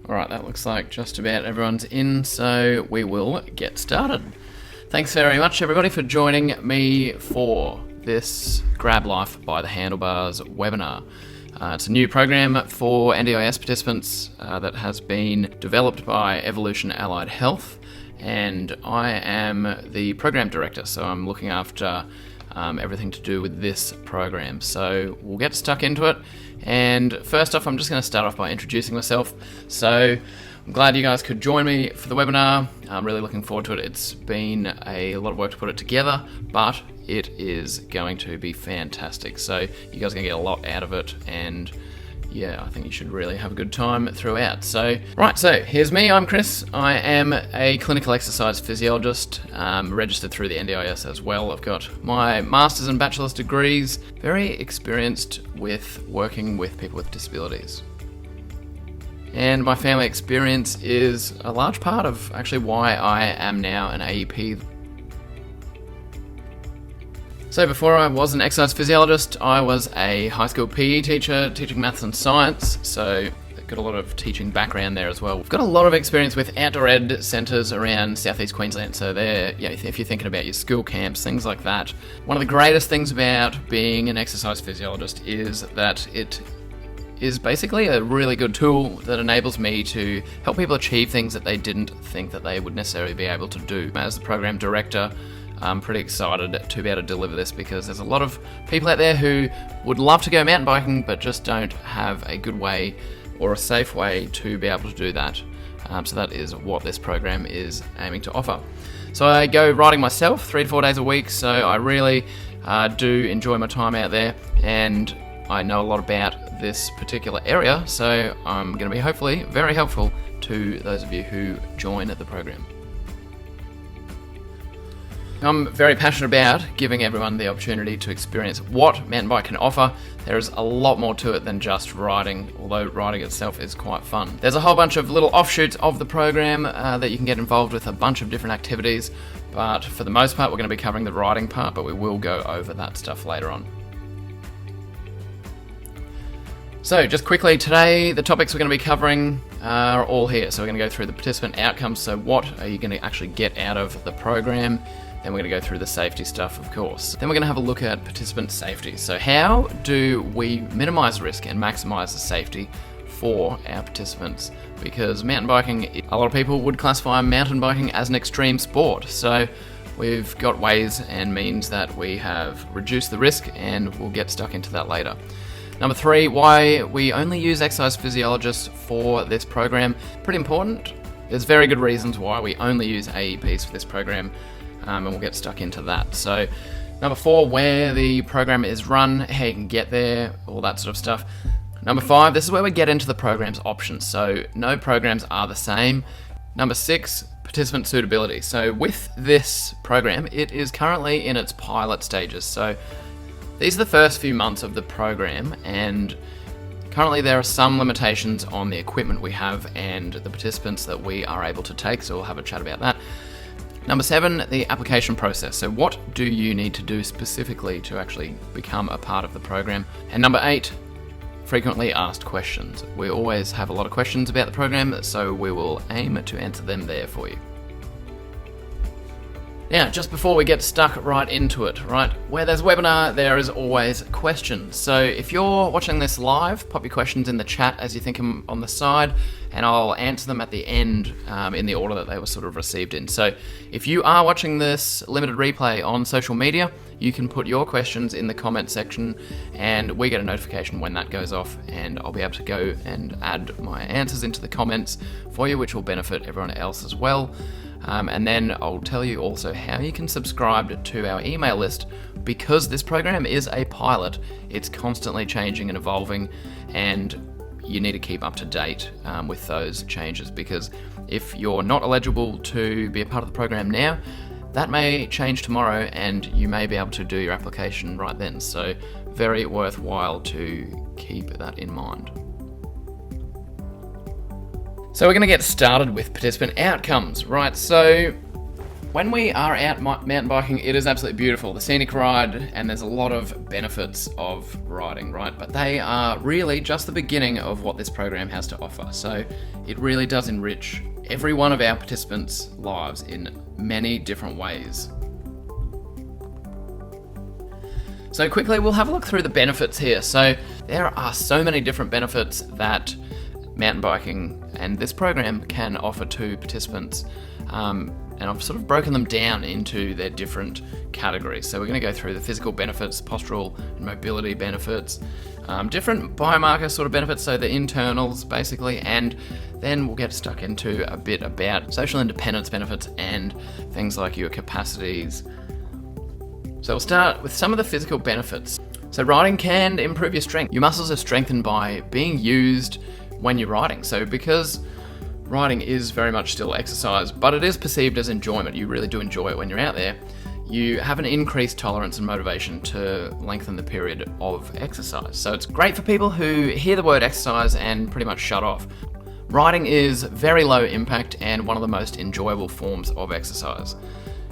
Alright, that looks like just about everyone's in, so we will get started. Thanks very much everybody for joining me for this Grab Life by the Handlebars webinar. It's a new program for NDIS participants that has been developed by Evolution Allied Health, and I am the program director, so I'm looking after everything to do with this program. So we'll get stuck into it, and first off I'm just going to start off by introducing myself. So I'm glad you guys could join me for the webinar. I'm really looking forward to it. It's been a lot of work to put it together, but it is going to be fantastic. So you guys are going to get a lot out of it, and yeah, I think you should really have a good time throughout. So here's me. I'm Chris. I am a clinical exercise physiologist, registered through the NDIS as well. I've got my master's and bachelor's degrees, very experienced with working with people with disabilities. And my family experience is a large part of actually why I am now an AEP. So before I was an exercise physiologist, I was a high school PE teacher, teaching maths and science, so I've got a lot of teaching background there as well. We've got a lot of experience with outdoor ed centres around South East Queensland, so there, if you're thinking about your school camps, things like that. One of the greatest things about being an exercise physiologist is that it is basically a really good tool that enables me to help people achieve things that they didn't think that they would necessarily be able to do. As the program director, I'm pretty excited to be able to deliver this because there's a lot of people out there who would love to go mountain biking but just don't have a good way or a safe way to be able to do that. So that is what this program is aiming to offer. So I go riding myself 3 to 4 days a week, so I really do enjoy my time out there, and I know a lot about this particular area, so I'm going to be hopefully very helpful to those of you who join the program. I'm very passionate about giving everyone the opportunity to experience what mountain bike can offer. There is a lot more to it than just riding, although riding itself is quite fun. There's a whole bunch of little offshoots of the program that you can get involved with, a bunch of different activities, but for the most part we're going to be covering the riding part, but we will go over that stuff later on. So just quickly, today the topics we're going to be covering are all here. So we're going to go through the participant outcomes, so what are you going to actually get out of the program. Then we're going to go through the safety stuff, of course. Then we're going to have a look at participant safety. So how do we minimise risk and maximise the safety for our participants? Because mountain biking, a lot of people would classify mountain biking as an extreme sport. So we've got ways and means that we have reduced the risk, and we'll get stuck into that later. Number 3, why we only use exercise physiologists for this program. Pretty important. There's very good reasons why we only use AEPs for this program, and we'll get stuck into that. So number 4, where the program is run, how you can get there, all that sort of stuff. Number 5, this is where we get into the program's options. So no programs are the same. Number 6, participant suitability. So with this program, it is currently in its pilot stages. So these are the first few months of the program, and currently there are some limitations on the equipment we have and the participants that we are able to take, so we'll have a chat about that. Number 7, the application process. So what do you need to do specifically to actually become a part of the program? And number 8, frequently asked questions. We always have a lot of questions about the program, so we will aim to answer them there for you. Now, just before we get stuck right into it, right, where there's a webinar, there is always questions. So if you're watching this live, pop your questions in the chat as you think them on the side, and I'll answer them at the end in the order that they were sort of received in. So if you are watching this limited replay on social media, you can put your questions in the comment section, and we get a notification when that goes off, and I'll be able to go and add my answers into the comments for you, which will benefit everyone else as well. And then I'll tell you also how you can subscribe to our email list, because this program is a pilot. It's constantly changing and evolving, and you need to keep up to date with those changes, because if you're not eligible to be a part of the program now, that may change tomorrow and you may be able to do your application right then. So very worthwhile to keep that in mind. So we're going to get started with participant outcomes, right? So When we are out mountain biking, it is absolutely beautiful. The scenic ride, and there's a lot of benefits of riding, right? But they are really just the beginning of what this program has to offer. So it really does enrich every one of our participants' lives in many different ways. So quickly, we'll have a look through the benefits here. So there are so many different benefits that mountain biking and this program can offer to participants. And I've sort of broken them down into their different categories. So we're going to go through the physical benefits, postural and mobility benefits, different biomarker sort of benefits, so the internals basically, and then we'll get stuck into a bit about social independence benefits and things like your capacities. So we'll start with some of the physical benefits. So riding can improve your strength. Your muscles are strengthened by being used when you're riding. So because riding is very much still exercise, but it is perceived as enjoyment. You really do enjoy it when you're out there. You have an increased tolerance and motivation to lengthen the period of exercise. So it's great for people who hear the word exercise and pretty much shut off. Riding is very low impact and one of the most enjoyable forms of exercise.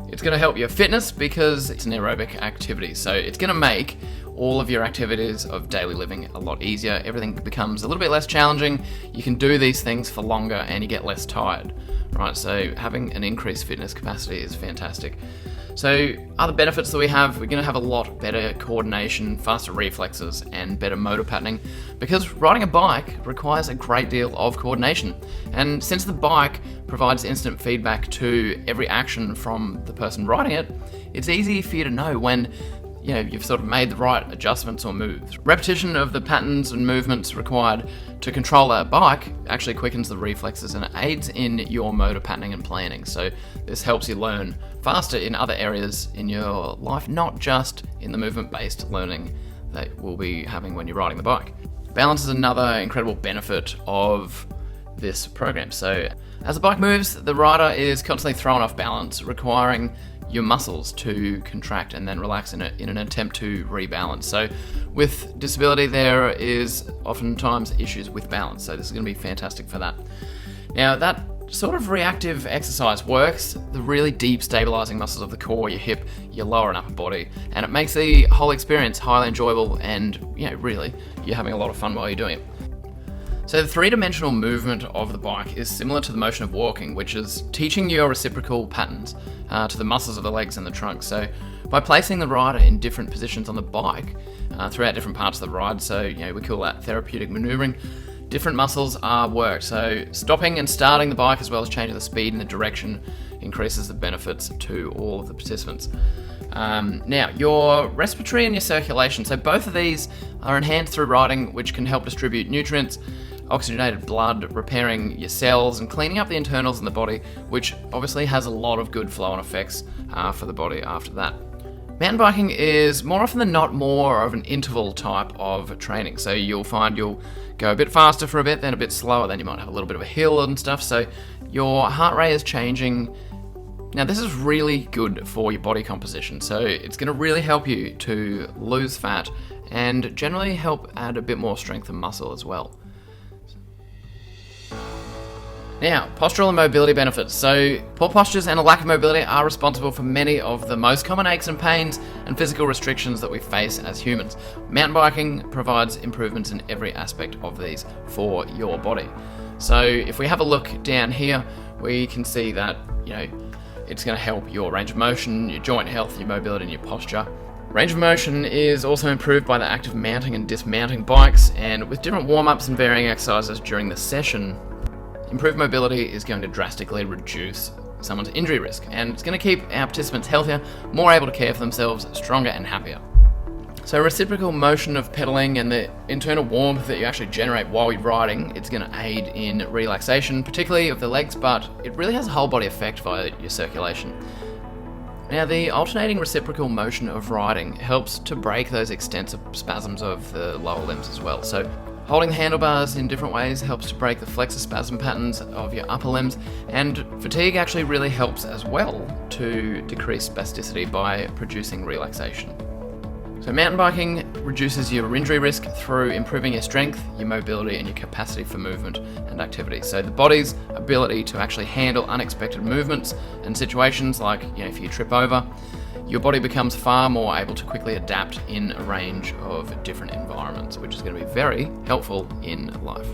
It's going to help your fitness because it's an aerobic activity. So it's going to make all of your activities of daily living a lot easier. Everything becomes a little bit less challenging. You can do these things for longer and you get less tired, right? So having an increased fitness capacity is fantastic. So other benefits that we have, we're going to have a lot better coordination, faster reflexes, and better motor patterning because riding a bike requires a great deal of coordination. And since the bike provides instant feedback to every action from the person riding it, it's easy for you to know when you've sort of made the right adjustments or moves. Repetition of the patterns and movements required to control that bike actually quickens the reflexes and it aids in your motor patterning and planning. So this helps you learn faster in other areas in your life, not just in the movement-based learning that we'll be having when you're riding the bike. Balance is another incredible benefit of this program. So as the bike moves, the rider is constantly thrown off balance, requiring your muscles to contract and then relax in an attempt to rebalance. So with disability, there is oftentimes issues with balance. So this is going to be fantastic for that. Now that sort of reactive exercise works the really deep stabilizing muscles of the core, your hip, your lower and upper body, and it makes the whole experience highly enjoyable and really you're having a lot of fun while you're doing it. So the three-dimensional movement of the bike is similar to the motion of walking, which is teaching your reciprocal patterns to the muscles of the legs and the trunk. So by placing the rider in different positions on the bike throughout different parts of the ride, so we call that therapeutic maneuvering, different muscles are worked. So stopping and starting the bike as well as changing the speed and the direction increases the benefits to all of the participants. Now, your respiratory and your circulation, so both of these are enhanced through riding, which can help distribute nutrients, oxygenated blood, repairing your cells and cleaning up the internals in the body, which obviously has a lot of good flow-on effects for the body after that. Mountain biking is more often than not more of an interval type of training. So you'll find you'll go a bit faster for a bit, then a bit slower, then you might have a little bit of a hill and stuff. So your heart rate is changing. Now this is really good for your body composition. So it's going to really help you to lose fat and generally help add a bit more strength and muscle as well. Now, postural and mobility benefits. So, poor postures and a lack of mobility are responsible for many of the most common aches and pains and physical restrictions that we face as humans. Mountain biking provides improvements in every aspect of these for your body. So, if we have a look down here, we can see that, it's going to help your range of motion, your joint health, your mobility, and your posture. Range of motion is also improved by the act of mounting and dismounting bikes, and with different warm-ups and varying exercises during the session, improved mobility is going to drastically reduce someone's injury risk, and it's going to keep our participants healthier, more able to care for themselves, stronger and happier. So reciprocal motion of pedaling and the internal warmth that you actually generate while you're riding, it's going to aid in relaxation, particularly of the legs, but it really has a whole body effect via your circulation. Now, the alternating reciprocal motion of riding helps to break those extensive spasms of the lower limbs as well. So holding the handlebars in different ways helps to break the flexor spasm patterns of your upper limbs, and fatigue actually really helps as well to decrease spasticity by producing relaxation. So mountain biking reduces your injury risk through improving your strength, your mobility, and your capacity for movement and activity. So the body's ability to actually handle unexpected movements and situations like, if you trip over, your body becomes far more able to quickly adapt in a range of different environments, which is going to be very helpful in life.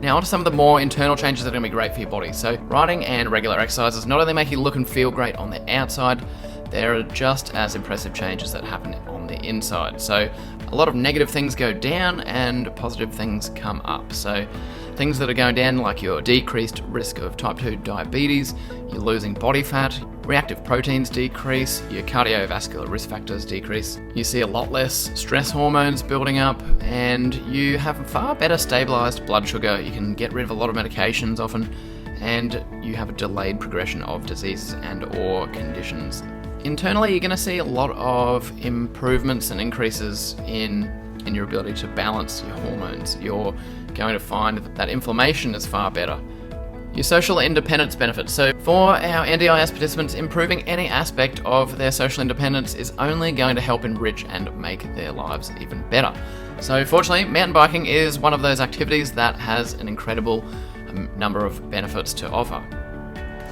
Now on to some of the more internal changes that are going to be great for your body. So riding and regular exercises not only make you look and feel great on the outside, there are just as impressive changes that happen on the inside. So a lot of negative things go down and positive things come up. So things that are going down, like your decreased risk of type 2 diabetes, you're losing body fat, reactive proteins decrease, your cardiovascular risk factors decrease, you see a lot less stress hormones building up, and you have a far better stabilized blood sugar. You can get rid of a lot of medications often, and you have a delayed progression of diseases and or conditions. Internally, you're going to see a lot of improvements and increases in your ability to balance your hormones. You're going to find that inflammation is far better. Your social independence benefits. So for our NDIS participants, improving any aspect of their social independence is only going to help enrich and make their lives even better. So fortunately, mountain biking is one of those activities that has an incredible number of benefits to offer.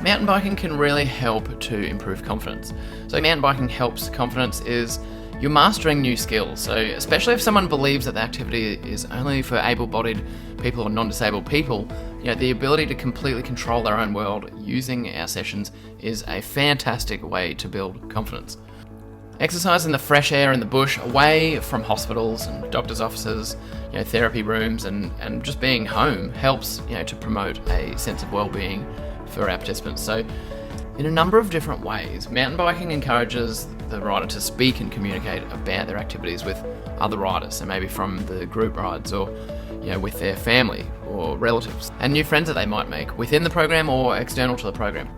Mountain biking can really help to improve confidence. So mountain biking helps confidence is you're mastering new skills. So especially if someone believes that the activity is only for able-bodied people or non-disabled people, the ability to completely control their own world using our sessions is a fantastic way to build confidence. Exercise in the fresh air in the bush, away from hospitals and doctors' offices, therapy rooms, and just being home helps, to promote a sense of well-being for our participants. So in a number of different ways, mountain biking encourages the rider to speak and communicate about their activities with other riders, so maybe from the group rides or with their family or relatives, and new friends that they might make within the program or external to the program.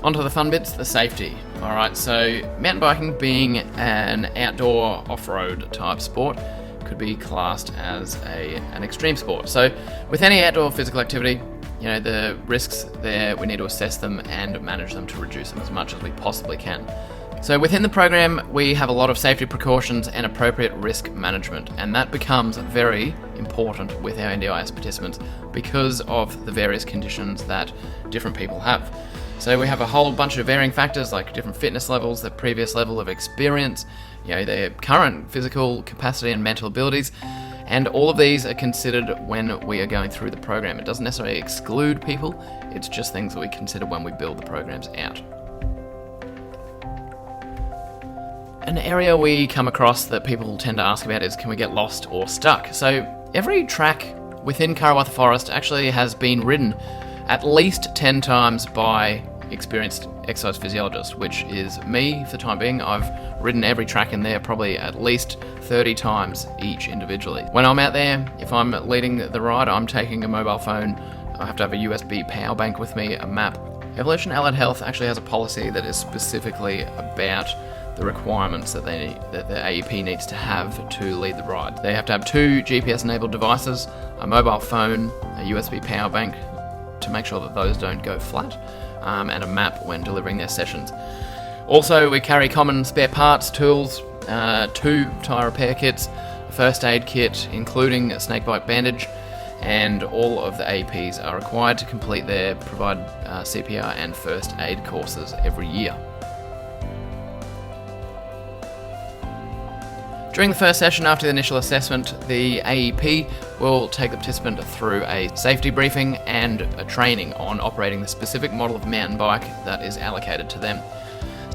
Onto the fun bits, the safety. Alright, so mountain biking being an outdoor off-road type sport could be classed as an extreme sport. So with any outdoor physical activity, the risks there, we need to assess them and manage them to reduce them as much as we possibly can. So within the program, we have a lot of safety precautions and appropriate risk management, and that becomes very important with our NDIS participants because of the various conditions that different people have. So we have a whole bunch of varying factors like different fitness levels, the previous level of experience, their current physical capacity and mental abilities, and all of these are considered when we are going through the program. It doesn't necessarily exclude people, it's just things that we consider when we build the programs out. An area we come across that people tend to ask about is, can we get lost or stuck? So every track within Karawatha Forest actually has been ridden at least 10 times by experienced exercise physiologists, which is me for the time being. I've ridden every track in there probably at least 30 times each individually. When I'm out there, if I'm leading the ride, I'm taking a mobile phone. I have to have a USB power bank with me, a map. Evolution Allied Health actually has a policy that is specifically about the requirements that the AEP needs to have to lead the ride. They have to have 2 GPS-enabled devices, a mobile phone, a USB power bank to make sure that those don't go flat, and a map when delivering their sessions. Also, we carry common spare parts, tools, 2 tyre repair kits, a first aid kit, including a snakebite bandage, and all of the AEPs are required to complete their provide CPR and first aid courses every year. During the first session after the initial assessment, the AEP will take the participant through a safety briefing and a training on operating the specific model of mountain bike that is allocated to them.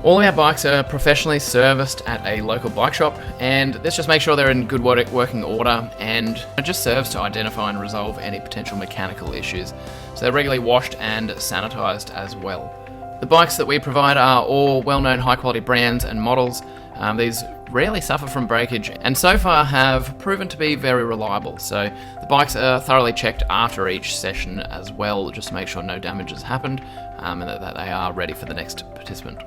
All of our bikes are professionally serviced at a local bike shop, and this just makes sure they're in good working order, and it just serves to identify and resolve any potential mechanical issues. So they're regularly washed and sanitised as well. The bikes that we provide are all well-known high-quality brands and models. These rarely suffer from breakage and so far have proven to be very reliable. So the bikes are thoroughly checked after each session as well, just to make sure no damage has happened and that they are ready for the next participant.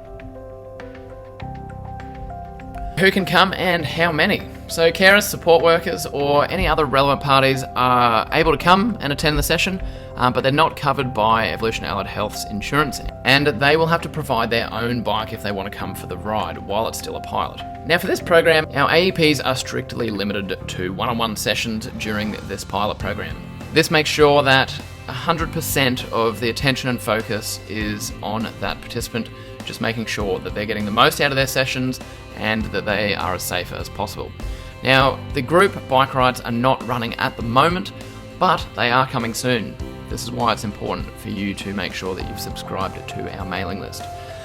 Who can come and how many? So carers, support workers, or any other relevant parties are able to come and attend the session, but they're not covered by Evolution Allied Health's insurance, and they will have to provide their own bike if they want to come for the ride while it's still a pilot. Now for this program, our AEPs are strictly limited to one-on-one sessions during this pilot program. This makes sure that 100% of the attention and focus is on that participant, just making sure that they're getting the most out of their sessions and that they are as safe as possible. Now, the group bike rides are not running at the moment, but they are coming soon. This is why it's important for you to make sure that you've subscribed to our mailing list.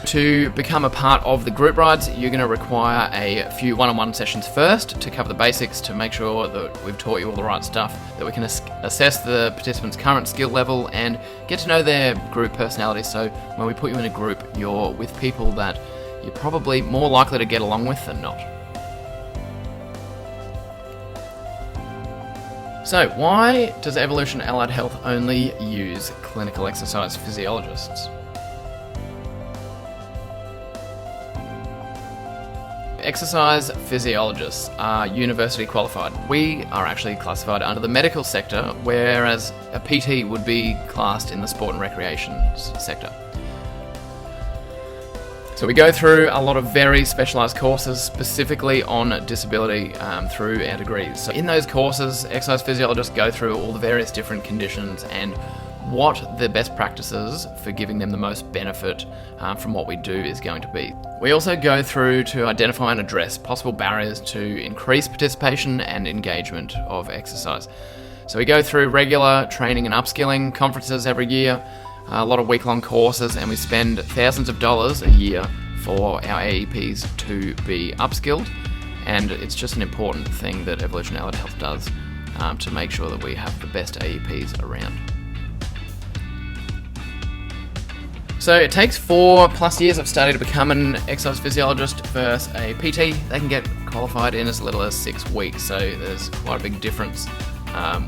To become a part of the group rides, you're going to require a few one-on-one sessions first to cover the basics, to make sure that we've taught you all the right stuff, that we can assess the participants' current skill level and get to know their group personality. So when we put you in a group, you're with people that you're probably more likely to get along with than not. So why does Evolution Allied Health only use clinical exercise physiologists? Exercise physiologists are university qualified. We are actually classified under the medical sector, whereas a PT would be classed in the sport and recreation sector. So we go through a lot of very specialised courses specifically on disability through our degrees. So in those courses, exercise physiologists go through all the various different conditions and what the best practices for giving them the most benefit from what we do is going to be. We also go through to identify and address possible barriers to increase participation and engagement of exercise. So we go through regular training and upskilling conferences every year, a lot of week-long courses, and we spend thousands of dollars a year for our AEPs to be upskilled, and it's just an important thing that Evolution Allied Health does to make sure that we have the best AEPs around. So it takes 4+ years of study to become an exercise physiologist versus a PT. They can get qualified in as little as 6 weeks, so there's quite a big difference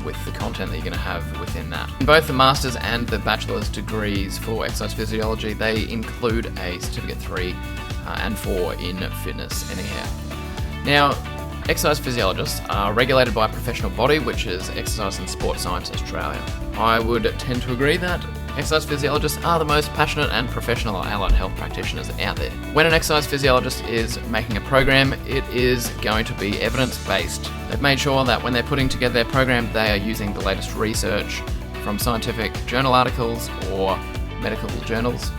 with the content that you're going to have within that. Both the master's and the bachelor's degrees for exercise physiology, they include a certificate 3 and 4 in fitness anyhow. Now, exercise physiologists are regulated by a professional body, which is Exercise and Sport Science Australia. I would tend to agree that exercise physiologists are the most passionate and professional allied health practitioners out there. When an exercise physiologist is making a program, it is going to be evidence-based. They've made sure that when they're putting together their program, they are using the latest research from scientific journal articles or medical journals.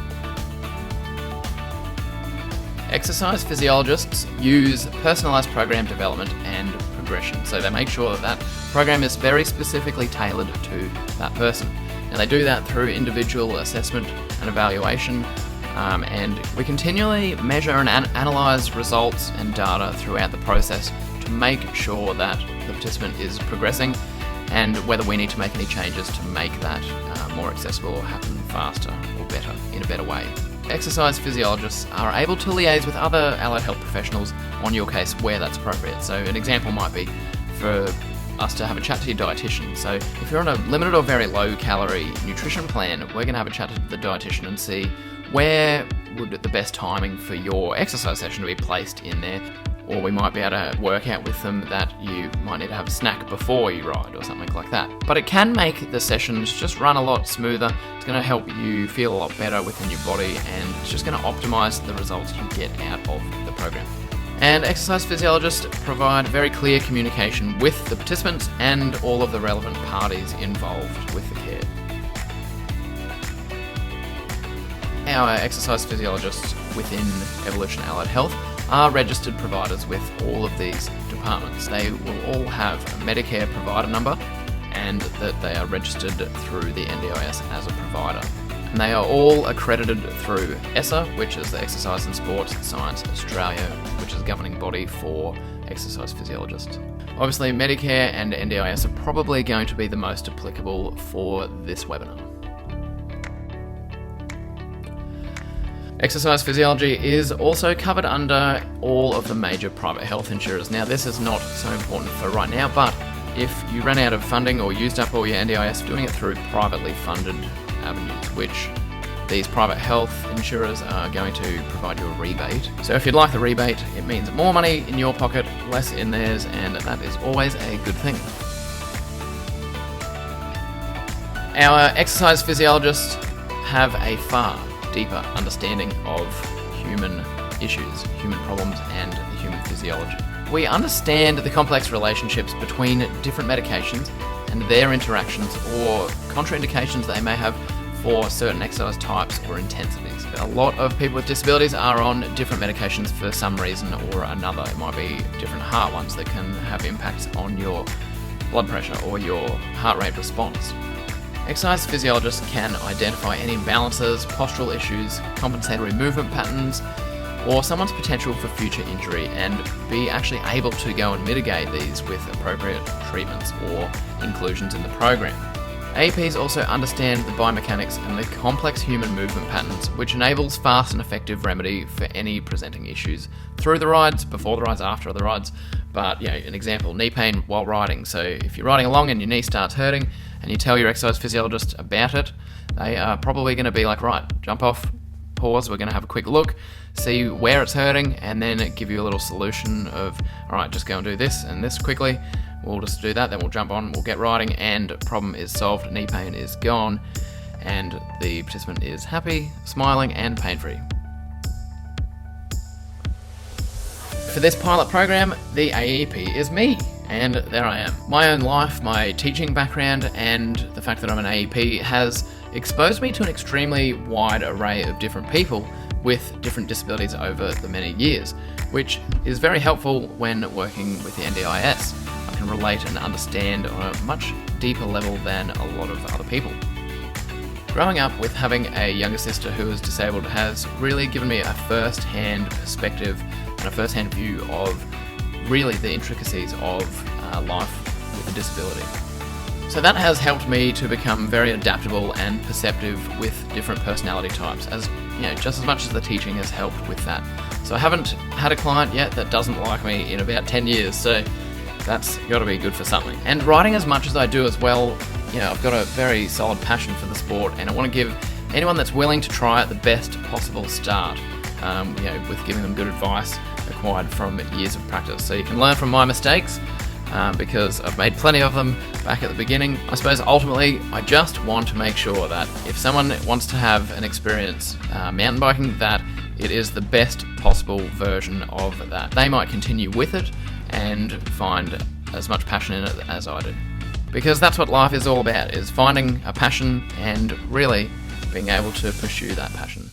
Exercise physiologists use personalised program development and progression, so they make sure that that program is very specifically tailored to that person. And they do that through individual assessment and evaluation, and we continually measure and analyse results and data throughout the process to make sure that the participant is progressing and whether we need to make any changes to make that more accessible or happen faster or better, in a better way. Exercise physiologists are able to liaise with other allied health professionals on your case where that's appropriate. So an example might be for us to have a chat to your dietitian. So if you're on a limited or very low calorie nutrition plan, we're going to have a chat to the dietitian and see where would the best timing for your exercise session to be placed in there. Or we might be able to work out with them that you might need to have a snack before you ride or something like that. But it can make the sessions just run a lot smoother. It's going to help you feel a lot better within your body, and it's just going to optimise the results you get out of the program. And exercise physiologists provide very clear communication with the participants and all of the relevant parties involved with the care. Our exercise physiologists within Evolution Allied Health are registered providers with all of these departments. They will all have a Medicare provider number and that they are registered through the NDIS as a provider. And they are all accredited through ESSA, which is the Exercise and Sports Science Australia, which is the governing body for exercise physiologists. Obviously, Medicare and NDIS are probably going to be the most applicable for this webinar. Exercise physiology is also covered under all of the major private health insurers. Now, this is not so important for right now, but if you run out of funding or used up all your NDIS, doing it through privately funded avenues, which these private health insurers are going to provide you a rebate. So if you'd like the rebate, it means more money in your pocket, less in theirs, and that is always a good thing. Our exercise physiologists have a far deeper understanding of human issues, human problems, and the human physiology. We understand the complex relationships between different medications and their interactions or contraindications they may have for certain exercise types or intensities. A lot of people with disabilities are on different medications for some reason or another. It might be different heart ones that can have impacts on your blood pressure or your heart rate response. Exercise physiologists can identify any imbalances, postural issues, compensatory movement patterns, or someone's potential for future injury and be actually able to go and mitigate these with appropriate treatments or inclusions in the program. AEPs also understand the biomechanics and the complex human movement patterns, which enables fast and effective remedy for any presenting issues through the rides, before the rides, after the rides. But, an example, knee pain while riding. So if you're riding along and your knee starts hurting and you tell your exercise physiologist about it, they are probably going to be like, right, jump off, pause, we're going to have a quick look, see where it's hurting, and then give you a little solution of, all right, just go and do this and this quickly. We'll just do that, then we'll jump on, we'll get riding, and problem is solved, knee pain is gone, and the participant is happy, smiling, and pain-free. For this pilot program, the AEP is me, and there I am. My own life, my teaching background, and the fact that I'm an AEP has exposed me to an extremely wide array of different people with different disabilities over the many years, which is very helpful when working with the NDIS. I can relate and understand on a much deeper level than a lot of other people. Growing up with having a younger sister who is disabled has really given me a first-hand perspective and a first-hand view of really the intricacies of life with a disability. So that has helped me to become very adaptable and perceptive with different personality types, as just as much as the teaching has helped with that. So I haven't had a client yet that doesn't like me in about 10 years, so that's got to be good for something. And riding as much as I do as well, I've got a very solid passion for the sport, and I want to give anyone that's willing to try it the best possible start, with giving them good advice acquired from years of practice. So you can learn from my mistakes, because I've made plenty of them back at the beginning. I suppose ultimately I just want to make sure that if someone wants to have an experience mountain biking, that it is the best possible version of that. They might continue with it and find as much passion in it as I do. Because that's what life is all about, is finding a passion and really being able to pursue that passion.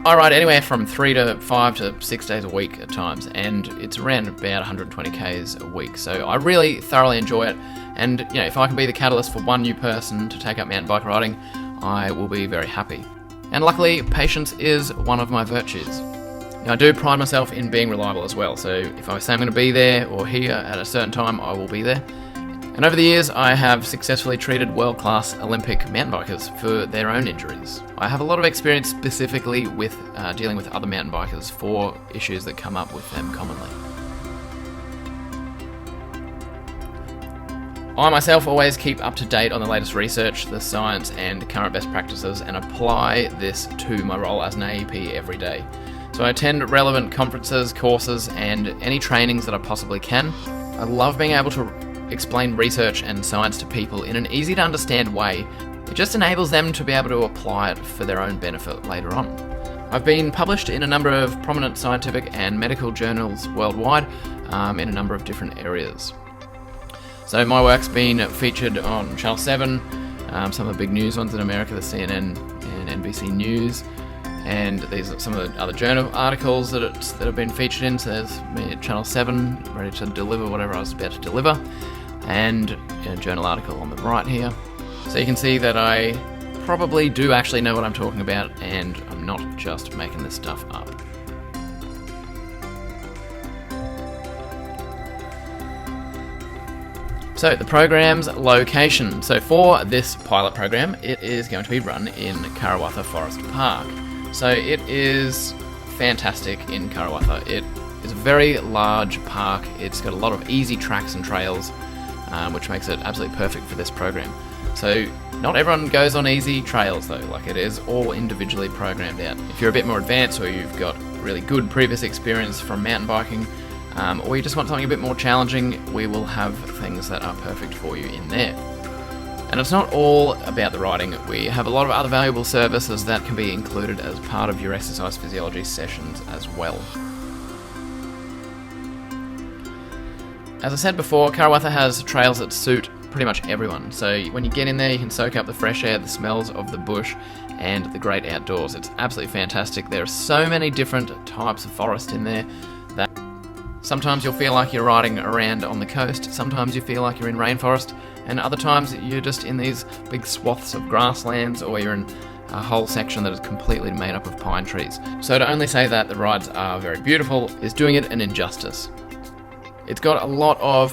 I ride anywhere from 3 to 5 to 6 days a week at times, and it's around about 120 Ks a week, so I really thoroughly enjoy it, and if I can be the catalyst for one new person to take up mountain bike riding, I will be very happy. And luckily, patience is one of my virtues. I do pride myself in being reliable as well, so if I say I'm going to be there or here at a certain time, I will be there. And over the years, I have successfully treated world-class Olympic mountain bikers for their own injuries. I have a lot of experience specifically with dealing with other mountain bikers for issues that come up with them commonly. I myself always keep up to date on the latest research, the science, and current best practices, and apply this to my role as an AEP every day. So I attend relevant conferences, courses, and any trainings that I possibly can. I love being able to explain research and science to people in an easy to understand way. It just enables them to be able to apply it for their own benefit later on. I've been published in a number of prominent scientific and medical journals worldwide in a number of different areas. So my work's been featured on Channel 7, some of the big news ones in America, the CNN and NBC News, and these are some of the other journal articles that have been featured in. So there's me at Channel 7, ready to deliver whatever I was about to deliver, and a journal article on the right here. So you can see that I probably do actually know what I'm talking about, and I'm not just making this stuff up. So the program's location. So for this pilot program, it is going to be run in Karawatha Forest Park. So it is fantastic in Karawatha. It is a very large park. It's got a lot of easy tracks and trails, which makes it absolutely perfect for this program. So Not everyone goes on easy trails though, like it is all individually programmed out. If you're a bit more advanced or you've got really good previous experience from mountain biking, or you just want something a bit more challenging, we will have things that are perfect for you in there. And it's not all about the riding. We have a lot of other valuable services that can be included as part of your exercise physiology sessions as well. As I said before, Karawatha has trails that suit pretty much everyone. So when you get in there, you can soak up the fresh air, the smells of the bush, and the great outdoors. It's absolutely fantastic. There are so many different types of forest in there that sometimes you'll feel like you're riding around on the coast, sometimes you feel like you're in rainforest, and other times you're just in these big swaths of grasslands, or you're in a whole section that is completely made up of pine trees. So to only say that the rides are very beautiful is doing it an injustice. It's got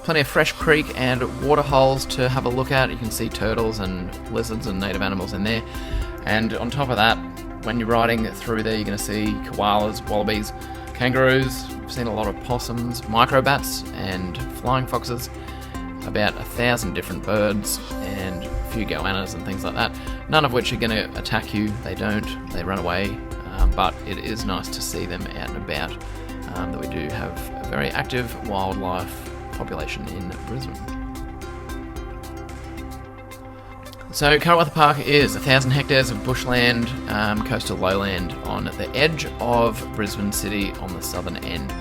plenty of fresh creek and water holes to have a look at. You can see turtles and lizards and native animals in there. And on top of that, when you're riding through there, you're going to see koalas, wallabies, kangaroos. We've seen a lot of possums, microbats and flying foxes, about 1,000 different birds and a few goannas and things like that. None of which are going to attack you. They don't. They run away. But it is nice to see them out and about. That we do have a very active wildlife population in Brisbane. So Karawatha Park is 1,000 hectares of bushland, coastal lowland on the edge of Brisbane City on the southern end.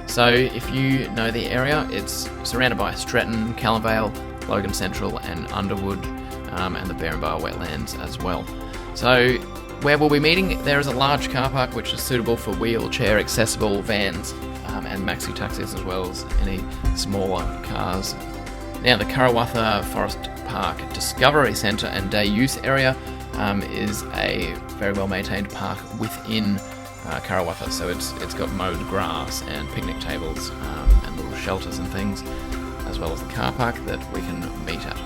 So if you know the area, it's surrounded by Stretton, Callanvale, Logan Central and Underwood, and the Barrenbar wetlands as well. So where we'll be meeting, there is a large car park which is suitable for wheelchair accessible vans and maxi taxis, as well as any smaller cars. Now the Karawatha Forest Park Discovery Centre and Day Use Area is a very well maintained park within Karawatha. So it's got mowed grass and picnic tables and little shelters and things, as well as the car park that we can meet at.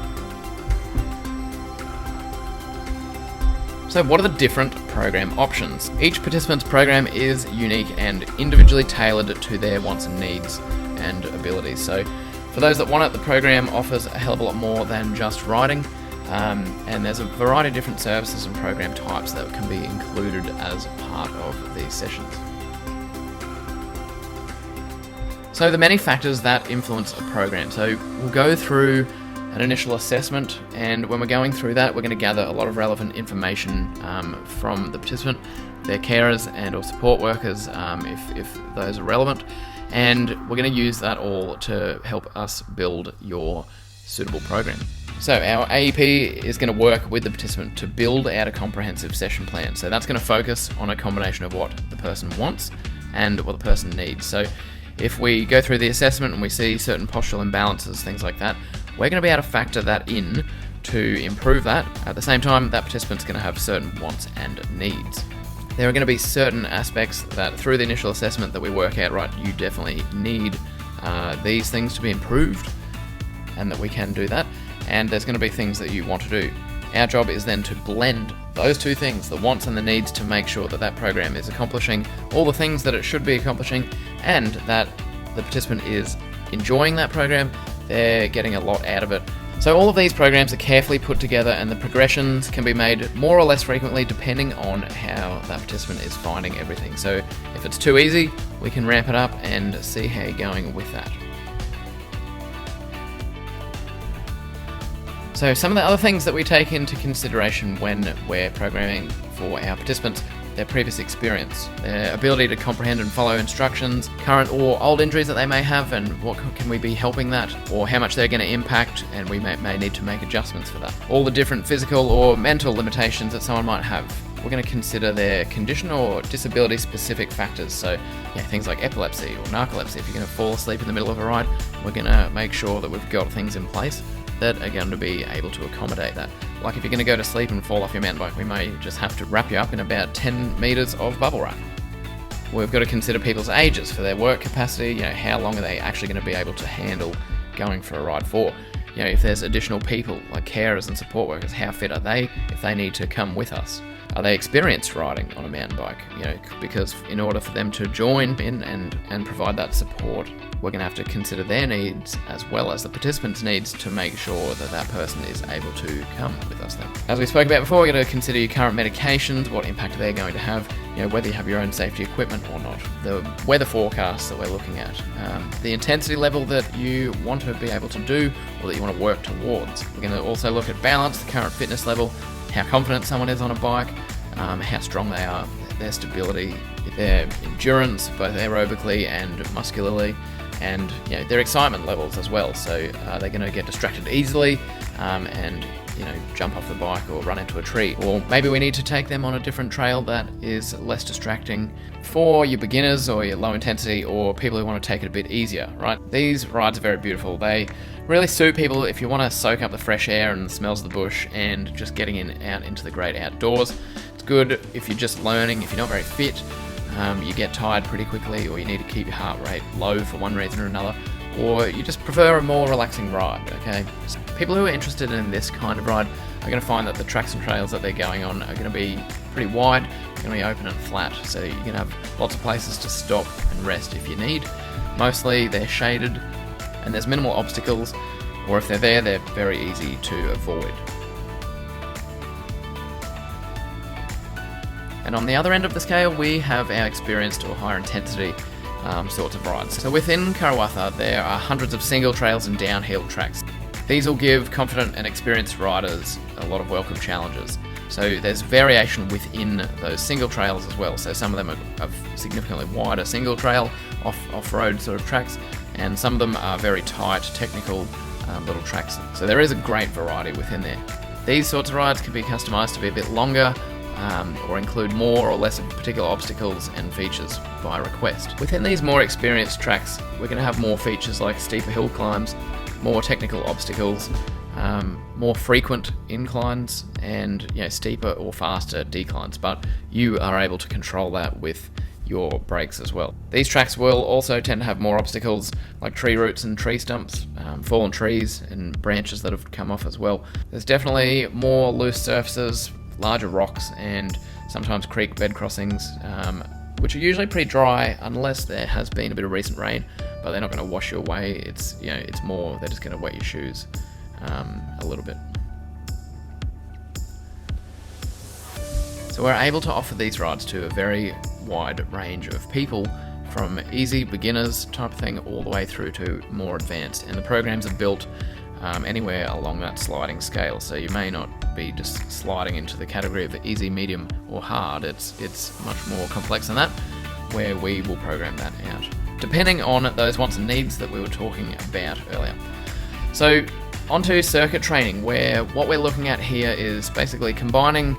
So what are the different program options? Each participant's program is unique and individually tailored to their wants and needs and abilities. So for those that want it, the program offers a hell of a lot more than just riding, and there's a variety of different services and program types that can be included as part of these sessions. So the many factors that influence a program. So we'll go through an initial assessment, and when we're going through that, we're going to gather a lot of relevant information from the participant, their carers and or support workers, if those are relevant, and we're going to use that all to help us build your suitable program. So our AEP is going to work with the participant to build out a comprehensive session plan. So that's going to focus on a combination of what the person wants and what the person needs. So if we go through the assessment and we see certain postural imbalances, things like that, we're going to be able to factor that in to improve that. At the same time, that participant's going to have certain wants and needs. There are going to be certain aspects that through the initial assessment that we work out, right, you definitely need these things to be improved, and that we can do that. And there's going to be things that you want to do. Our job is then to blend those two things, the wants and the needs, to make sure that that program is accomplishing all the things that it should be accomplishing, and that the participant is enjoying that program, they're getting a lot out of it. So all of these programs are carefully put together, and the progressions can be made more or less frequently depending on how that participant is finding everything. So if it's too easy, we can ramp it up and see how you're going with that. So some of the other things that we take into consideration when we're programming for our participants: their previous experience, their ability to comprehend and follow instructions, current or old injuries that they may have, and what can we be helping that, or how much they're going to impact, and we may need to make adjustments for that. All the different physical or mental limitations that someone might have. We're going to consider their condition or disability specific factors. So things like epilepsy or narcolepsy. If you're going to fall asleep in the middle of a ride, we're going to make sure that we've got things in place that are going to be able to accommodate that. Like if you're going to go to sleep and fall off your mountain bike, we may just have to wrap you up in about 10 metres of bubble wrap. We've got to consider people's ages for their work capacity. How long are they actually going to be able to handle going for a ride for? If there's additional people like carers and support workers, how fit are they if they need to come with us? Are they experienced riding on a mountain bike? Because in order for them to join in and provide that support, we're going to have to consider their needs as well as the participants' needs to make sure that that person is able to come with us then. As we spoke about before, we're going to consider your current medications, what impact they're going to have, whether you have your own safety equipment or not, the weather forecasts that we're looking at, the intensity level that you want to be able to do or that you want to work towards. We're going to also look at balance, the current fitness level, how confident someone is on a bike, how strong they are, their stability, their endurance, both aerobically and muscularly, and their excitement levels as well. So they're going to get distracted easily and jump off the bike or run into a tree. Or maybe we need to take them on a different trail that is less distracting for your beginners or your low intensity or people who want to take it a bit easier, right? These rides are very beautiful. They really suit people if you want to soak up the fresh air and the smells of the bush and just getting out into the great outdoors. It's good if you're just learning, if you're not very fit, you get tired pretty quickly, or you need to keep your heart rate low for one reason or another, or you just prefer a more relaxing ride, okay? So people who are interested in this kind of ride are going to find that the tracks and trails that they're going on are going to be pretty wide, they're going to be open and flat, so you're going to have lots of places to stop and rest if you need. Mostly they're shaded and there's minimal obstacles, or if they're there, they're very easy to avoid. And on the other end of the scale, we have our experienced or higher intensity sorts of rides. So within Karawatha, there are hundreds of single trails and downhill tracks. These will give confident and experienced riders a lot of welcome challenges. So there's variation within those single trails as well. So some of them are significantly wider single trail, off-road sort of tracks, and some of them are very tight, technical little tracks. So there is a great variety within there. These sorts of rides can be customized to be a bit longer, or include more or less of particular obstacles and features by request. Within these more experienced tracks, we're going to have more features like steeper hill climbs, more technical obstacles, more frequent inclines, and steeper or faster declines, but you are able to control that with your brakes as well. These tracks will also tend to have more obstacles like tree roots and tree stumps, fallen trees and branches that have come off as well. There's definitely more loose surfaces, larger rocks, and sometimes creek bed crossings, which are usually pretty dry unless there has been a bit of recent rain, but they're not going to wash you away. It's more they're just going to wet your shoes a little bit. So we're able to offer these rides to a very wide range of people, from easy beginners type thing all the way through to more advanced, and the programs are built anywhere along that sliding scale. So you may not be just sliding into the category of easy, medium, or hard. It's much more complex than that, where we will program that out depending on those wants and needs that we were talking about earlier. So onto circuit training, where what we're looking at here is basically combining.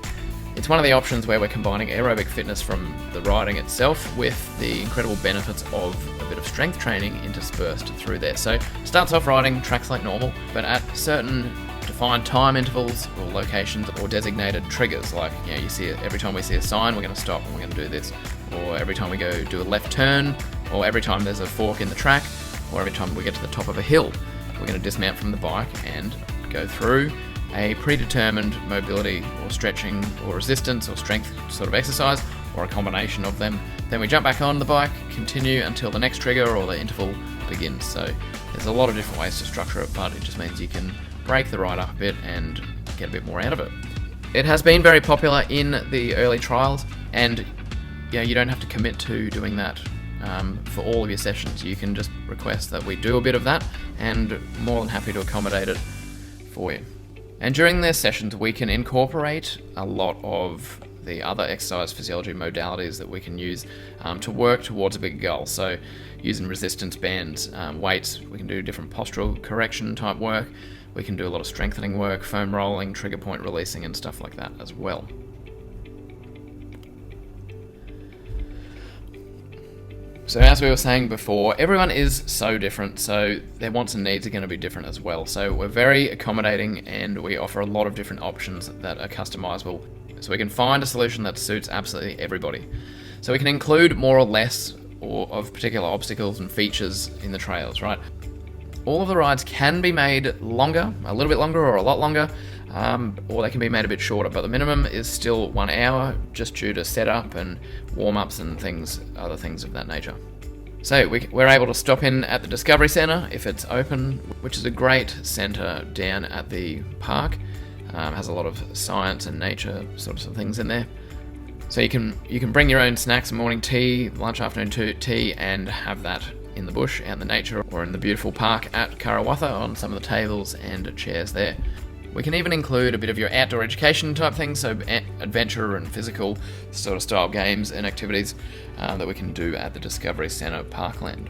It's one of the options where we're combining aerobic fitness from the riding itself with the incredible benefits of a bit of strength training interspersed through there. So starts off riding tracks like normal, but at certain defined time intervals or locations or designated triggers, like you see it every time we see a sign, we're going to stop and we're going to do this, or every time we go do a left turn, or every time there's a fork in the track, or every time we get to the top of a hill, we're going to dismount from the bike and go through a predetermined mobility or stretching or resistance or strength sort of exercise, or a combination of them. Then we jump back on the bike, continue until the next trigger or the interval begins. So there's a lot of different ways to structure it, but it just means you can break the ride up a bit and get a bit more out of it. It has been very popular in the early trials, and you don't have to commit to doing that for all of your sessions. You can just request that we do a bit of that, and more than happy to accommodate it for you. And during their sessions, we can incorporate a lot of the other exercise physiology modalities that we can use to work towards a big goal. So using resistance bands, weights, we can do different postural correction type work. We can do a lot of strengthening work, foam rolling, trigger point releasing, and stuff like that as well. So as we were saying before, everyone is so different, so their wants and needs are going to be different as well. So we're very accommodating, and we offer a lot of different options that are customizable. So we can find a solution that suits absolutely everybody. So we can include more or less of particular obstacles and features in the trails, right? All of the rides can be made longer, a little bit longer or a lot longer, or they can be made a bit shorter, but the minimum is still 1 hour, just due to setup and warm-ups and other things of that nature. So we're able to stop in at the Discovery Centre if it's open, which is a great centre down at the park. Has a lot of science and nature sorts of things in there. So you can bring your own snacks and morning tea, lunch, afternoon tea, and have that in the bush, out in the nature, or in the beautiful park at Karawatha on some of the tables and chairs there. We can even include a bit of your outdoor education type things, so adventure and physical sort of style games and activities that we can do at the Discovery Centre Parkland.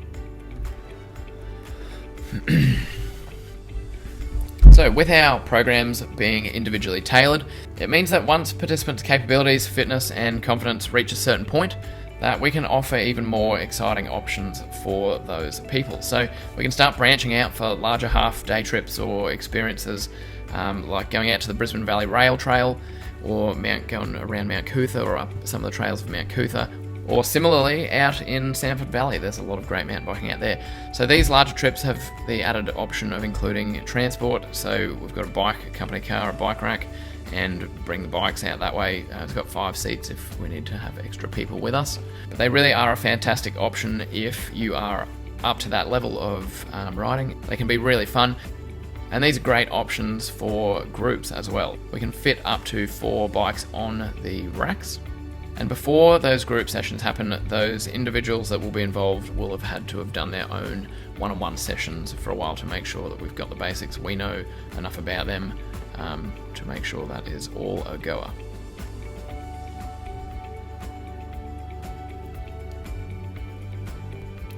So with our programs being individually tailored, it means that once participants' capabilities, fitness and confidence reach a certain point, that we can offer even more exciting options for those people. So we can start branching out for larger half-day trips or experiences, like going out to the Brisbane Valley Rail Trail, or going around Mount Cootha, or up some of the trails of Mount Cootha, or similarly out in Samford Valley. There's a lot of great mountain biking out there. So these larger trips have the added option of including transport. So we've got a bike, a company car, a bike rack, and bring the bikes out that way. It's got 5 seats if we need to have extra people with us. But they really are a fantastic option if you are up to that level of riding. They can be really fun. And these are great options for groups as well. We can fit up to 4 bikes on the racks. And before those group sessions happen, those individuals that will be involved will have had to have done their own one-on-one sessions for a while to make sure that we've got the basics. We know enough about them to make sure that is all a goer.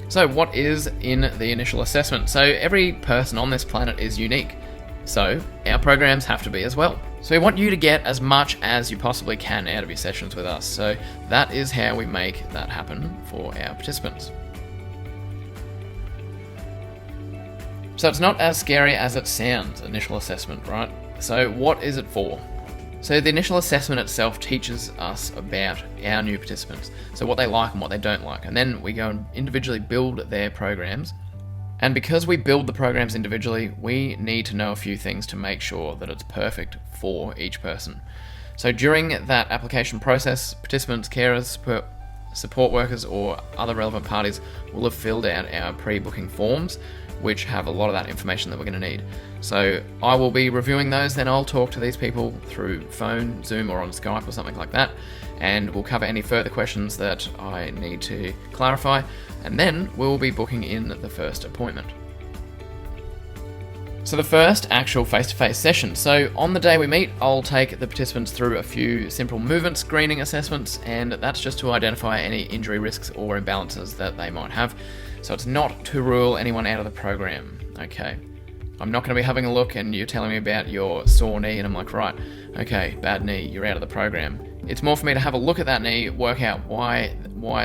So what is in the initial assessment? So every person on this planet is unique. So our programs have to be as well. So we want you to get as much as you possibly can out of your sessions with us. So that is how we make that happen for our participants. So it's not as scary as it sounds, initial assessment, right? So what is it for? So the initial assessment itself teaches us about our new participants, so what they like and what they don't like, and then we go and individually build their programs. And because we build the programs individually, we need to know a few things to make sure that it's perfect for each person. So during that application process, participants, carers, support workers or other relevant parties will have filled out our pre-booking forms, which have a lot of that information that we're going to need. So I will be reviewing those, then I'll talk to these people through phone, Zoom or on Skype or something like that, and we'll cover any further questions that I need to clarify, and then we'll be booking in the first appointment. So the first actual face-to-face session. So on the day we meet, I'll take the participants through a few simple movement screening assessments, and that's just to identify any injury risks or imbalances that they might have. So it's not to rule anyone out of the program, okay? I'm not going to be having a look and you're telling me about your sore knee and I'm like, right, okay, bad knee, you're out of the program. It's more for me to have a look at that knee, work out why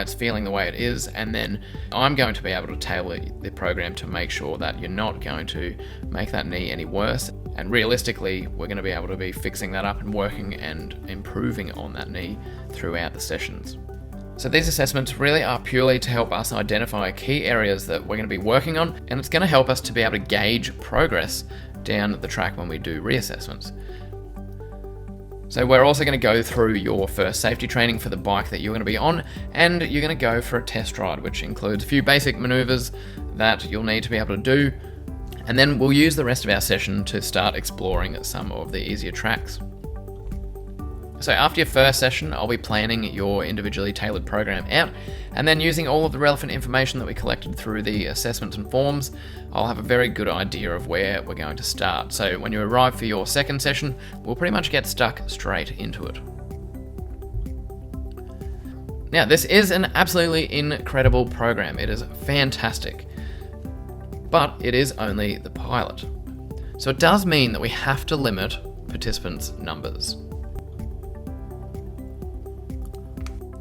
it's feeling the way it is, and then I'm going to be able to tailor the program to make sure that you're not going to make that knee any worse. And realistically, we're going to be able to be fixing that up and working and improving on that knee throughout the sessions. So these assessments really are purely to help us identify key areas that we're going to be working on, and it's going to help us to be able to gauge progress down the track when we do reassessments. So we're also going to go through your first safety training for the bike that you're going to be on, and you're going to go for a test ride, which includes a few basic maneuvers that you'll need to be able to do, and then we'll use the rest of our session to start exploring some of the easier tracks. So after your first session, I'll be planning your individually tailored program out, and then using all of the relevant information that we collected through the assessments and forms, I'll have a very good idea of where we're going to start. So when you arrive for your second session, we'll pretty much get stuck straight into it. Now, this is an absolutely incredible program. It is fantastic, but it is only the pilot. So it does mean that we have to limit participants' numbers.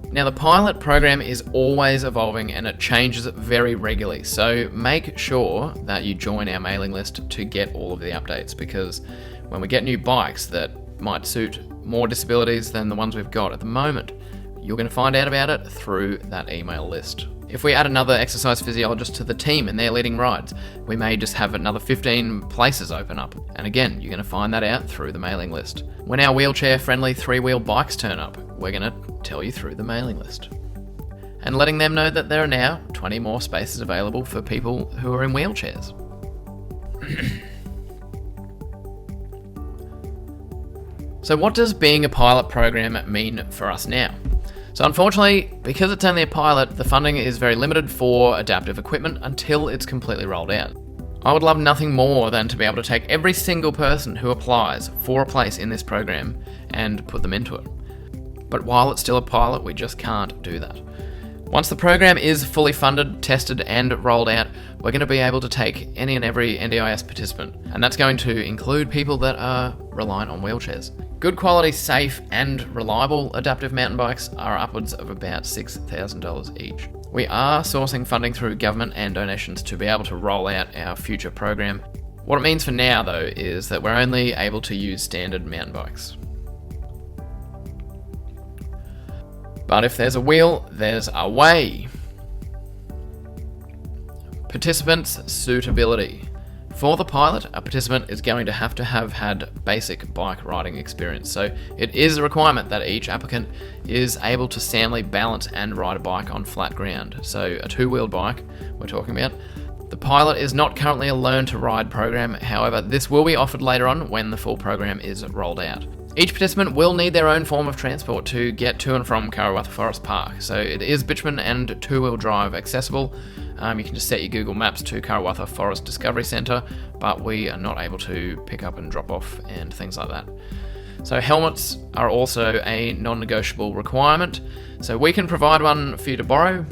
Now, the pilot program is always evolving and it changes very regularly, so make sure that you join our mailing list to get all of the updates, because when we get new bikes that might suit more disabilities than the ones we've got at the moment, you're going to find out about it through that email list. If we add another exercise physiologist to the team and they're leading rides, we may just have another 15 places open up. And again, you're going to find that out through the mailing list. When our wheelchair-friendly 3-wheel bikes turn up, we're going to tell you through the mailing list. And letting them know that there are now 20 more spaces available for people who are in wheelchairs. So what does being a pilot program mean for us now? So unfortunately, because it's only a pilot, the funding is very limited for adaptive equipment until it's completely rolled out. I would love nothing more than to be able to take every single person who applies for a place in this program and put them into it. But while it's still a pilot, we just can't do that. Once the program is fully funded, tested and rolled out, we're going to be able to take any and every NDIS participant, and that's going to include people that are reliant on wheelchairs. Good quality, safe and reliable adaptive mountain bikes are upwards of about $6,000 each. We are sourcing funding through government and donations to be able to roll out our future program. What it means for now though is that we're only able to use standard mountain bikes. But if there's a wheel, there's a way. Participants' suitability. For the pilot, a participant is going to have had basic bike riding experience, so it is a requirement that each applicant is able to soundly balance and ride a bike on flat ground. So a 2-wheeled bike we're talking about. The pilot is not currently a learn to ride program, however this will be offered later on when the full program is rolled out. Each participant will need their own form of transport to get to and from Karawatha Forest Park, so it is bitumen and 2-wheel drive accessible. You can just set your Google Maps to Karawatha Forest Discovery Centre, but we are not able to pick up and drop off and things like that. So helmets are also a non-negotiable requirement, so we can provide one for you to borrow.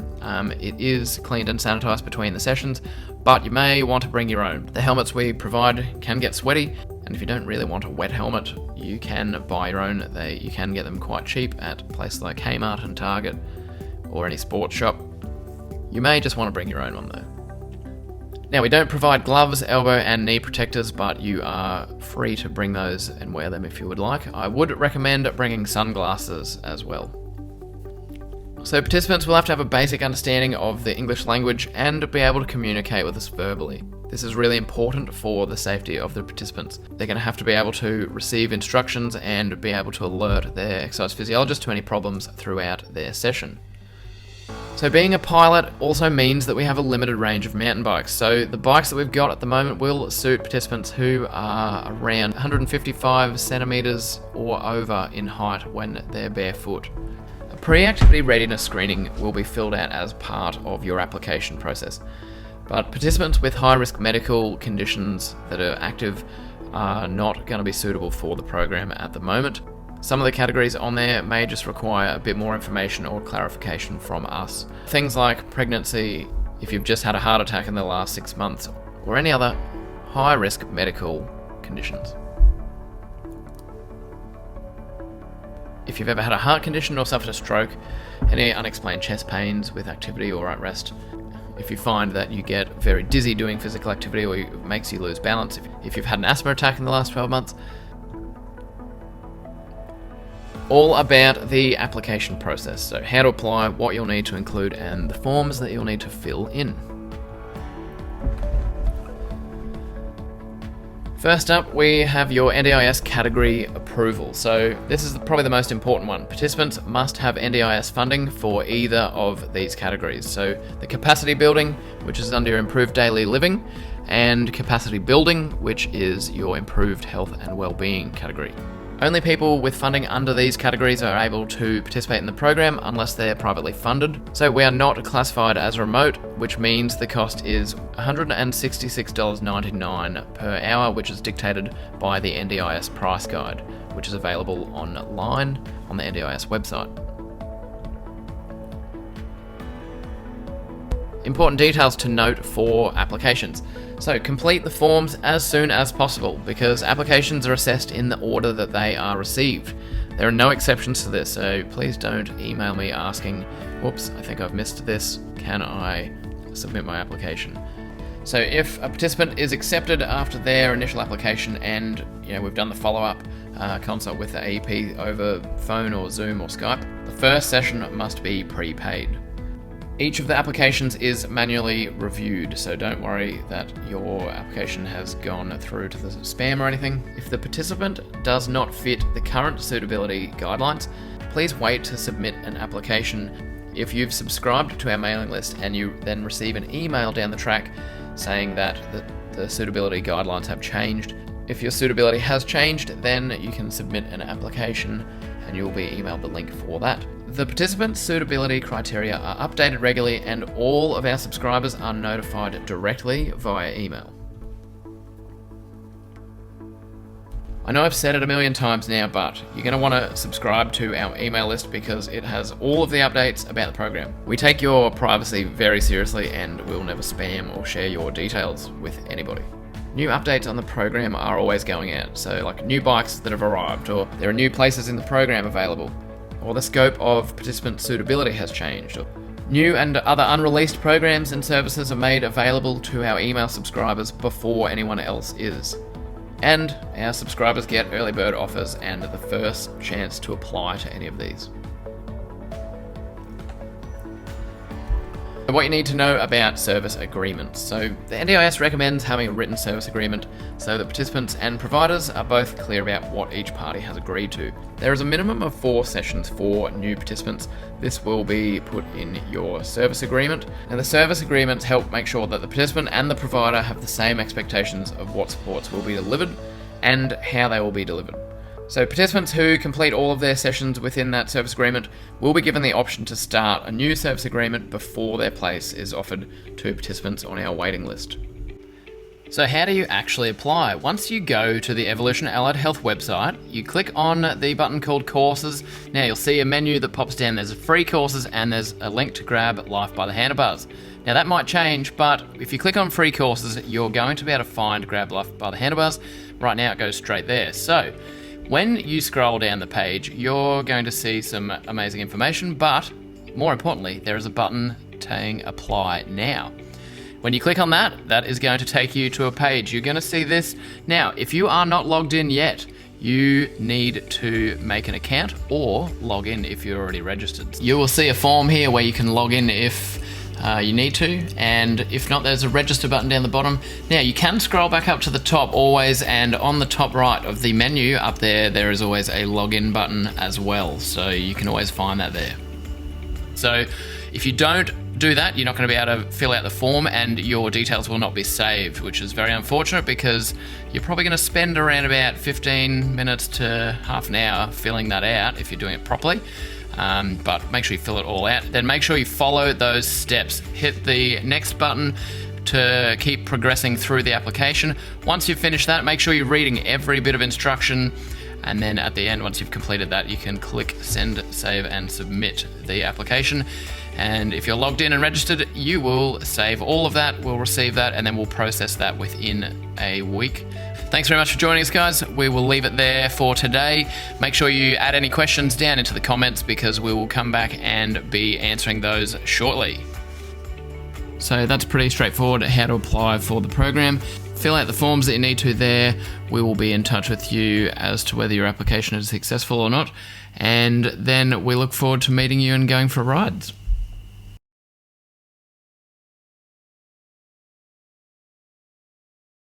It is cleaned and sanitised between the sessions, but you may want to bring your own. The helmets we provide can get sweaty, and if you don't really want a wet helmet, you can buy your own. You can get them quite cheap at places like Kmart and Target or any sports shop. You may just want to bring your own one though. Now, we don't provide gloves, elbow and knee protectors, but you are free to bring those and wear them if you would like. I would recommend bringing sunglasses as well. So participants will have to have a basic understanding of the English language and be able to communicate with us verbally. This is really important for the safety of the participants. They're going to have to be able to receive instructions and be able to alert their exercise physiologist to any problems throughout their session. So being a pilot also means that we have a limited range of mountain bikes. So the bikes that we've got at the moment will suit participants who are around 155 centimetres or over in height when they're barefoot. A pre-activity readiness screening will be filled out as part of your application process. But participants with high-risk medical conditions that are active are not going to be suitable for the program at the moment. Some of the categories on there may just require a bit more information or clarification from us. Things like pregnancy, if you've just had a heart attack in the last 6 months, or any other high-risk medical conditions. If you've ever had a heart condition or suffered a stroke, any unexplained chest pains with activity or at rest, if you find that you get very dizzy doing physical activity or it makes you lose balance, if you've had an asthma attack in the last 12 months, all about the application process. So how to apply, what you'll need to include, and the forms that you'll need to fill in. First up, we have your NDIS category approval. So this is probably the most important one. Participants must have NDIS funding for either of these categories. So the capacity building, which is under improved daily living, and capacity building, which is your improved health and well-being category. Only people with funding under these categories are able to participate in the program unless they're privately funded. So we are not classified as remote, which means the cost is $166.99 per hour, which is dictated by the NDIS price guide, which is available online on the NDIS website. Important details to note for applications. So complete the forms as soon as possible because applications are assessed in the order that they are received. There are no exceptions to this, so please don't email me asking, whoops, I think I've missed this, can I submit my application? So if a participant is accepted after their initial application and we've done the follow-up consult with the AEP over phone or Zoom or Skype, the first session must be prepaid. Each of the applications is manually reviewed, so don't worry that your application has gone through to the spam or anything. If the participant does not fit the current suitability guidelines, please wait to submit an application. If you've subscribed to our mailing list and you then receive an email down the track saying that the suitability guidelines have changed, if your suitability has changed, then you can submit an application and you'll be emailed the link for that. The participant suitability criteria are updated regularly and all of our subscribers are notified directly via email. I know I've said it a million times now, but you're going to want to subscribe to our email list because it has all of the updates about the program. We take your privacy very seriously and we'll never spam or share your details with anybody. New updates on the program are always going out, so like new bikes that have arrived, or there are new places in the program available, or the scope of participant suitability has changed, or new and other unreleased programs and services are made available to our email subscribers before anyone else is. And our subscribers get early bird offers and the first chance to apply to any of these. What you need to know about service agreements. So the NDIS recommends having a written service agreement so that participants and providers are both clear about what each party has agreed to. There is a minimum of 4 sessions for new participants. This will be put in your service agreement. And the service agreements help make sure that the participant and the provider have the same expectations of what supports will be delivered and how they will be delivered. So participants who complete all of their sessions within that service agreement will be given the option to start a new service agreement before their place is offered to participants on our waiting list. So how do you actually apply? Once you go to the Evolution Allied Health website, you click on the button called Courses. Now you'll see a menu that pops down. There's free courses and there's a link to grab Life by the Handlebars. Now that might change, but if you click on free courses, you're going to be able to find Grab Life by the Handlebars. Right now it goes straight there. So when you scroll down the page, you're going to see some amazing information, but more importantly, there is a button saying Apply Now. When you click on that, that is going to take you to a page. You're going to see this. Now, if you are not logged in yet, you need to make an account or log in if you're already registered. You will see a form here where you can log in if you need to, and if not, there's a register button down the bottom. Now you can scroll back up to the top always, and on the top right of the menu up there is always a login button as well, so you can always find that there. So if you don't do that, you're not going to be able to fill out the form and your details will not be saved, which is very unfortunate because you're probably going to spend around about 15 minutes to half an hour filling that out if you're doing it properly. But make sure you fill it all out. Then make sure you follow those steps. Hit the next button to keep progressing through the application. Once you've finished that, make sure you're reading every bit of instruction. And then at the end, once you've completed that, you can click Send, Save, and Submit the application. And if you're logged in and registered, you will save all of that, we'll receive that, and then we'll process that within a week. Thanks very much for joining us, guys. We will leave it there for today. Make sure you add any questions down into the comments because we will come back and be answering those shortly. So that's pretty straightforward how to apply for the program. Fill out the forms that you need to there. We will be in touch with you as to whether your application is successful or not. And then we look forward to meeting you and going for rides.